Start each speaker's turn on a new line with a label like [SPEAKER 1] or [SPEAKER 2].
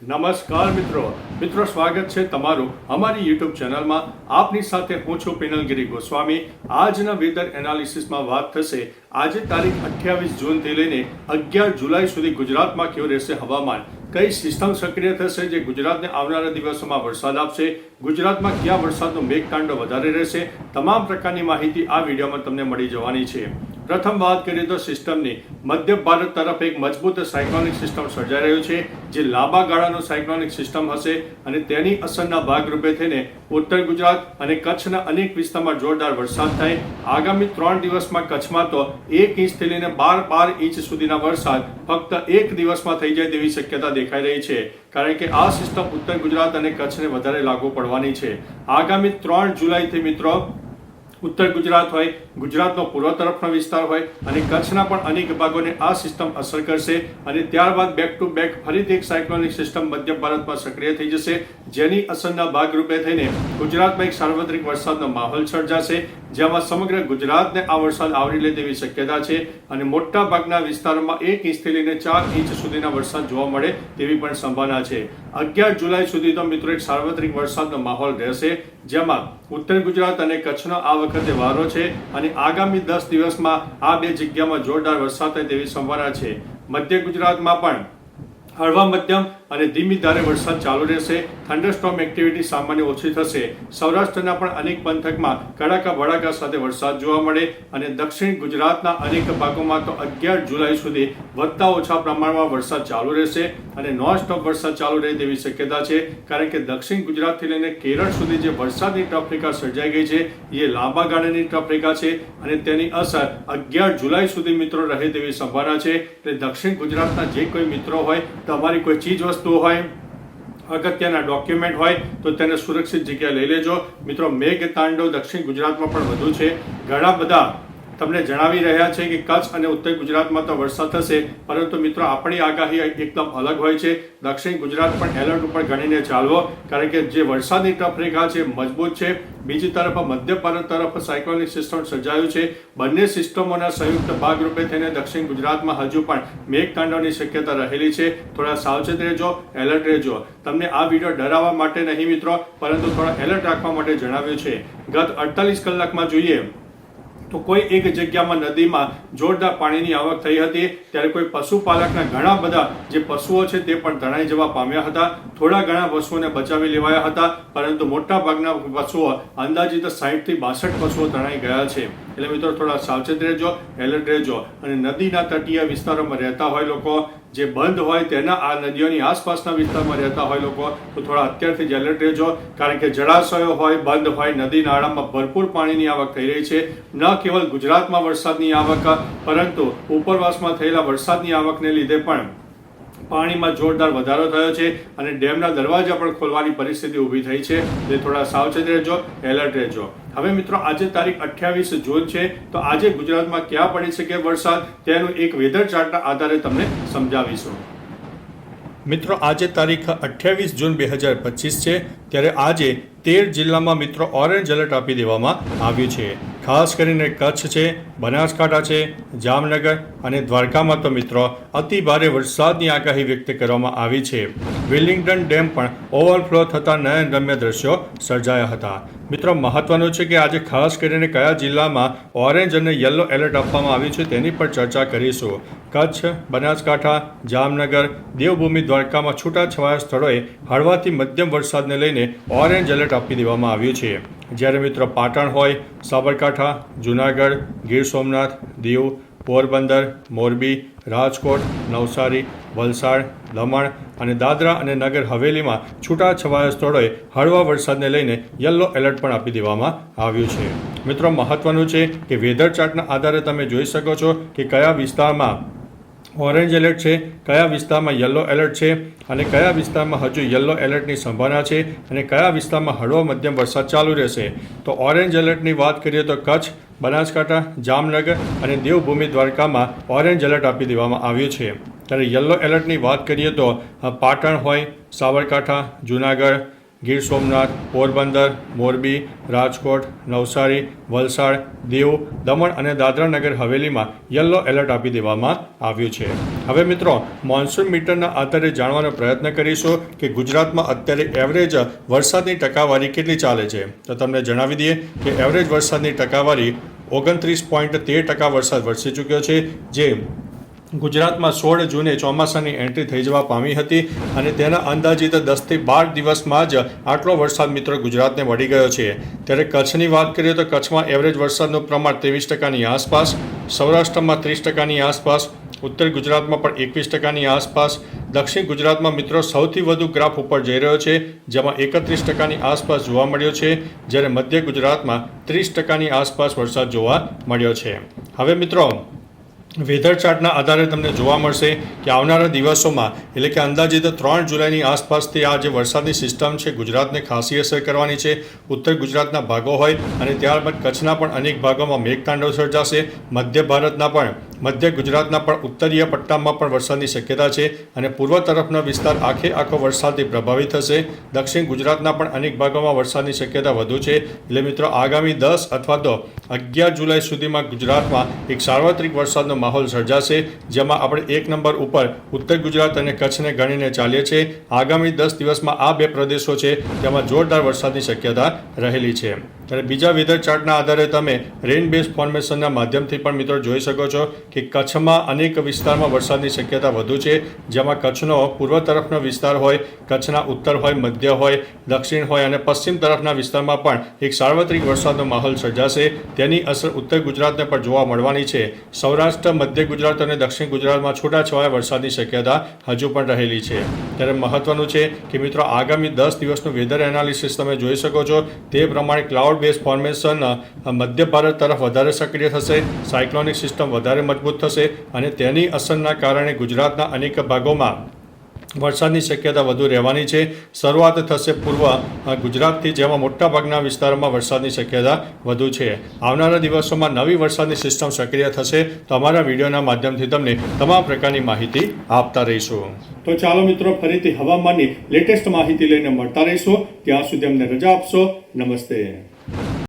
[SPEAKER 1] નમસ્કાર મિત્રો સ્વાગત છે તમારું અમારી યુટ્યુબ ચેનલમાં। આપની સાથે હું છું પિનલગીરી ગોસ્વામી। આજના વેધર એનાલિસિસમાં વાત થશે આજે તારીખ 28 જૂનથી લઈને 11 જુલાઈ સુધી ગુજરાતમાં કેવું રહેશે હવામાન, કઈ સિસ્ટમ સક્રિય થશે જે ગુજરાતને આવનારા દિવસોમાં વરસાદ આપશે, ગુજરાતમાં કયા વરસાદનો મેઘતાંડવ વધારે રહેશે, તમામ પ્રકારની માહિતી આ વિડીયોમાં તમને મળી જવાની છે। પ્રથમ વાત કરીએ તો સિસ્ટમની, મધ્ય ભારત તરફ એક મજબૂત સાયક્લોનિક સિસ્ટમ સર્જાઈ રહ્યું છે જે લાંબા ગાળાનો સાયક્લોનિક સિસ્ટમ હશે અને તેની અસરના ભાગરૂપે થઈને ઉત્તર ગુજરાત અને કચ્છના અનેક વિસ્તારમાં જોરદાર વરસાદ થાય। આગામી 3 દિવસમાં કચ્છમાં તો 1 ઇંચથી લઈને 12 ઇંચ સુધીના વરસાદ ફક્ત એક દિવસમાં થઈ જાય તેવી શક્યતા દેખાઈ રહી છે, કારણ કે આ સિસ્ટમ ઉત્તર ગુજરાત અને કચ્છને વધારે લાગુ પડવાની છે। આગામી 3 જુલાઈથી મિત્રો ઉત્તર ગુજરાત હોય, ગુજરાતનો પૂર્વ તરફનો વિસ્તાર હોય અને કચ્છના પણ અનેક ભાગોને આ સિસ્ટમ અસર કરશે અને ત્યારબાદ બેક ટુ બેક ફરીથી એક સાયક્લોનિક સિસ્ટમ મધ્ય ભારતમાં સક્રિય થઈ જશે, જેની અસરના ભાગરૂપે થઈને ગુજરાતમાં એક સાર્વત્રિક વરસાદનો માહોલ સર્જાશે, જેમાં સમગ્ર ગુજરાતને આ વરસાદ આવરી લે તેવી શક્યતા છે અને મોટા ભાગના વિસ્તારોમાં 1 ઇંચથી લઈને 4 ઇંચ સુધીના વરસાદ જોવા મળે તેવી પણ સંભાવના છે। 11 જુલાઈ સુધી તો મિત્રો એક સાર્વત્રિક વરસાદનો માહોલ રહેશે, જેમાં ઉત્તર ગુજરાત અને કચ્છનો આ વખતે વારો છે અને આગામી 10 દિવસમાં આ બે જગ્યામાં જોરદાર વરસાદ થાય તેવી સંભાવના છે। મધ્ય ગુજરાતમાં પણ હળવા મધ્યમ અને ધીમી ધારે વરસાદ ચાલુ રહેશે, થંડરસ્ટોર્મ એક્ટિવિટી સામાન્ય ઓછી થશે। સૌરાષ્ટ્રના પણ અનેક પંથકમાં કડાકા ભડાકા સાથે વરસાદ જોવા મળે અને દક્ષિણ ગુજરાતના અનેક ભાગોમાં તો 11 જુલાઈ સુધી વધતા ઓછા પ્રમાણમાં વરસાદ ચાલુ રહેશે અને નોન સ્ટોપ વરસાદ ચાલુ રહે તેવી શક્યતા છે, કારણ કે દક્ષિણ ગુજરાતથી લઈને કેરળ સુધી જે વરસાદની ટફ રેખા સર્જાઈ ગઈ છે એ લાંબા ગાળાની ટફ રેખા છે અને તેની અસર 11 જુલાઈ સુધી મિત્રો રહે તેવી સંભાવના છે। એટલે દક્ષિણ ગુજરાતના જે કોઈ મિત્રો હોય, તમારી કોઈ ચીજ વસ્તુ હોય, અગત્યના ડોક્યુમેન્ટ હોય તો તેને સુરક્ષિત જગ્યાએ લઈ લેજો। મિત્રો મેઘ તાંડવ દક્ષિણ ગુજરાતમાં પણ વધુ છે, ઘણા બધા તમને જણાવી રહ્યા છે કે કચ્છ અને ઉત્તર ગુજરાતમાં તો વરસાદ થશે, પરંતુ મિત્રો આપણી આગાહી એકદમ અલગ હોય છે। દક્ષિણ ગુજરાત પણ એલર્ટ ઉપર ગણીને ચાલવો, કારણ કે જે વરસાદની ટફ રેખા છે મજબૂત છે। બીજી તરફ મધ્ય ભારત તરફ સાયક્લોનિક સિસ્ટમ સર્જાયું છે, બંને સિસ્ટમોના સંયુક્ત ભાગરૂપે થઈને દક્ષિણ ગુજરાતમાં હજુ પણ મેઘતાંડવની શક્યતા રહેલી છે। થોડા સાવચેત રહેજો, એલર્ટ રહેજો। તમને આ વિડીયો ડરાવવા માટે નહીં મિત્રો, પરંતુ થોડા એલર્ટ રાખવા માટે જણાવ્યું છે। ગત 48 કલાકમાં જોઈએ તો કોઈ એક જગ્યામાં નદીમાં જોરદાર પાણીની આવક થઈ હતી, ત્યારે કોઈ પશુપાલકના ઘણા બધા જે પશુઓ છે તે પણ તણાઈ જવા પામ્યા હતા। થોડા ઘણા પશુઓને બચાવી લેવાયા હતા, પરંતુ મોટા ભાગના પશુઓ અંદાજિત 60 થી 62 પશુઓ તણાઈ ગયા છે। એટલે મિત્રો થોડા સાવચેત રહેજો, એલર્ટ રહેજો અને નદીના તટીય વિસ્તારોમાં રહેતા હોય લોકો, જે બંધ હોય તેના આ નદીઓની આસપાસના વિસ્તારમાં રહેતા હોય લોકો તો થોડા અત્યારથી જ એલર્ટ રહેજો, કારણ કે જળાશયો હોય, બંધ હોય, નદી નાળામાં ભરપૂર પાણીની આવક થઈ રહી છે। ન કેવલ ગુજરાતમાં વરસાદની આવક, પરંતુ ઉપરવાસમાં થયેલા વરસાદની આવકને લીધે પણ પાણીમાં જોરદાર વધારો થયો છે અને ડેમના દરવાજા પણ ખોલવાની પરિસ્થિતિ ઊભી થઈ છે। એટલે થોડા સાવચેત રહેજો, એલર્ટ રહેજો। હવે મિત્રો આજે તારીખ 28 જૂન છે, તો આજે ગુજરાતમાં ક્યાં પડી શકે વરસાદ તેનું એક વેધર ચાર્ટના આધારે તમને સમજાવીશું। મિત્રો આજે તારીખ 28 જૂન 2025 છે, ત્યારે આજે 13 જિલ્લામાં મિત્રો ઓરેન્જ એલર્ટ આપી દેવામાં આવ્યું છે। ખાસ કરીને કચ્છ છે, બનાસકાંઠા છે, જામનગર અને દ્વારકામાં તો મિત્રો અતિ ભારે વરસાદની આગાહી વ્યક્ત કરવામાં આવી છે। વિલિંગ્ટન ડેમ પણ ઓવરફ્લો થતાં નયનરમ્ય દ્રશ્યો સર્જાયા હતા। મિત્રો મહત્વનું છે કે આજે ખાસ કરીને કયા જિલ્લામાં ઓરેન્જ અને યલો એલર્ટ આપવામાં આવ્યું છે તેની પર ચર્ચા કરીશું। કચ્છ, બનાસકાંઠા, જામનગર, દેવભૂમિ દ્વારકામાં છૂટાછવાયા સ્થળોએ હળવાથી મધ્યમ વરસાદને લઈને ઓરેન્જ એલર્ટ આપી દેવામાં આવ્યું છે, જ્યારે મિત્રો પાટણ હોય, સાબરકાંઠા, જૂનાગઢ, ગીર સોમનાથ, દીવ, પોરબંદર, મોરબી, રાજકોટ, નવસારી, વલસાડ, દમણ અને દાદરા અને નગર હવેલીમાં છૂટાછવાયા સ્થળોએ હળવા વરસાદને લઈને યલો એલર્ટ પણ આપી દેવામાં આવ્યું છે। મિત્રો મહત્વનું છે કે વેધર ચાર્ટના આધારે તમે જોઈ શકો છો કે કયા વિસ્તારમાં ઓરેન્જ એલર્ટ છે, કયા વિસ્તારમાં યલો એલર્ટ છે અને કયા વિસ્તારમાં હજુ યલો એલર્ટની સંભાવના છે અને કયા વિસ્તારમાં હળવો મધ્યમ વરસાદ ચાલુ રહેશે। તો ઓરેન્જ એલર્ટની વાત કરીએ તો કચ્છ, બનાસકાંઠા, જામનગર અને દેવભૂમિ દ્વારકામાં ઓરેન્જ એલર્ટ આપી દેવામાં આવ્યું છે, ત્યારે યલો એલર્ટની વાત કરીએ તો પાટણ હોય, સાબરકાંઠા, જૂનાગઢ, ગીર સોમનાથ, પોરબંદર, મોરબી, રાજકોટ, નવસારી, વલસાડ, દીવ, દમણ અને દાદરા નગર હવેલીમાં યલો એલર્ટ આપી દેવામાં આવ્યું છે. હવે મિત્રો મોન્સૂન મીટરના આધારે જાણવાનો પ્રયત્ન કરીશું કે ગુજરાતમાં અત્યારે એવરેજ વરસાદની ટકાવારી કેટલી ચાલે છે. તો તમને જણાવી દઈએ કે એવરેજ વરસાદની ટકાવારી 29.13% વરસાદ વરસી ચૂક્યો છે, જે ગુજરાતમાં 16 જૂને ચોમાસાની એન્ટ્રી થઈ જવા પામી હતી અને તેના અંદાજિત 10 થી 12 દિવસમાં જ આટલો વરસાદ મિત્રો ગુજરાતને વળી ગયો છે. ત્યારે કચ્છની વાત કરીએ તો કચ્છમાં એવરેજ વરસાદનું પ્રમાણ 23%ની આસપાસ, સૌરાષ્ટ્રમાં 30%ની આસપાસ, ઉત્તર ગુજરાતમાં પણ 21%ની આસપાસ, દક્ષિણ ગુજરાતમાં મિત્રો સૌથી વધુ ગ્રાફ ઉપર જઈ રહ્યો છે, જેમાં 31%ની આસપાસ જોવા મળ્યો છે, જ્યારે મધ્ય ગુજરાતમાં 30%ની આસપાસ વરસાદ જોવા મળ્યો છે. હવે મિત્રો વેધર ચાર્ટના આધારે તમને જોવા મળશે કે આવનારા દિવસોમાં એટલે કે અંદાજિત 3 જુલાઈની આસપાસથી આ જે વરસાદની સિસ્ટમ છે ગુજરાતને ખાસી અસર કરવાની છે. ઉત્તર ગુજરાતના ભાગો હોય અને ત્યારબાદ કચ્છના પણ અનેક ભાગોમાં મેઘતાંડવ સર્જાશે. મધ્ય ગુજરાતના પણ ઉત્તરીય પટ્ટામાં પણ વરસાદની શક્યતા છે અને પૂર્વ તરફનો વિસ્તાર આખો વરસાદથી પ્રભાવિત થશે. દક્ષિણ ગુજરાતના પણ અનેક ભાગોમાં વરસાદની શક્યતા વધુ છે. એટલે મિત્રો આગામી 10 અથવા તો 11 જુલાઈ સુધીમાં ગુજરાતમાં એક સાર્વત્રિક વરસાદનો માહોલ સર્જાશે, જેમાં આપણે 1 નંબર ઉપર ઉત્તર ગુજરાત અને કચ્છને ગણીને ચાલીએ છીએ. આગામી 10 દિવસમાં આ બે પ્રદેશો છે તેમાં જોરદાર વરસાદની શક્યતા રહેલી છે. ત્યારે બીજા વેધર ચાર્ટના આધારે તમે રેન બેઝ ફોર્મેશનના માધ્યમથી પણ મિત્રો જોઈ શકો છો કે કચ્છમાં અનેક વિસ્તારમાં વરસાદની શક્યતા વધુ છે, જેમાં કચ્છનો પૂર્વ તરફનો વિસ્તાર હોય, કચ્છના ઉત્તર હોય, મધ્ય હોય, દક્ષિણ હોય અને પશ્ચિમ તરફના વિસ્તારમાં પણ એક સાર્વત્રિક વરસાદનો માહોલ સર્જાશે. તેની અસર ઉત્તર ગુજરાતને પણ જોવા મળવાની છે. સૌરાષ્ટ્ર, મધ્ય ગુજરાત અને દક્ષિણ ગુજરાતમાં છૂટાછવાયા વરસાદની શક્યતા હજુ પણ રહેલી છે. ત્યારે મહત્વનું છે કે મિત્રો આગામી 10 દિવસનું વેધર એનાલિસિસ તમે જોઈ શકો છો. તે પ્રમાણે ક્લાઉડ બેઝ ફોર્મેશન મધ્ય ભારત તરફ વધારે સક્રિય થશે, સાયક્લોનિક સિસ્ટમ વધારે મજબૂત થશે અને તેની અસરના કારણે ગુજરાતના અનેક ભાગોમાં વરસાદની શક્યતા વધુ રહેવાની છે. શરૂઆત થશે પૂર્વ ગુજરાતથી, જેમાં મોટાભાગના વિસ્તારોમાં વરસાદની શક્યતા વધુ છે. આવનારા દિવસોમાં નવી વરસાદની સિસ્ટમ સક્રિય થશે તો અમારા વિડીયોના માધ્યમથી તમને તમામ પ્રકારની માહિતી આપતા રહીશું. તો ચાલો મિત્રો ફરીથી હવામાનની લેટેસ્ટ માહિતી લઈને મળતા રહીશું. ત્યાં સુધી અમને રજા આપશો. નમસ્તે.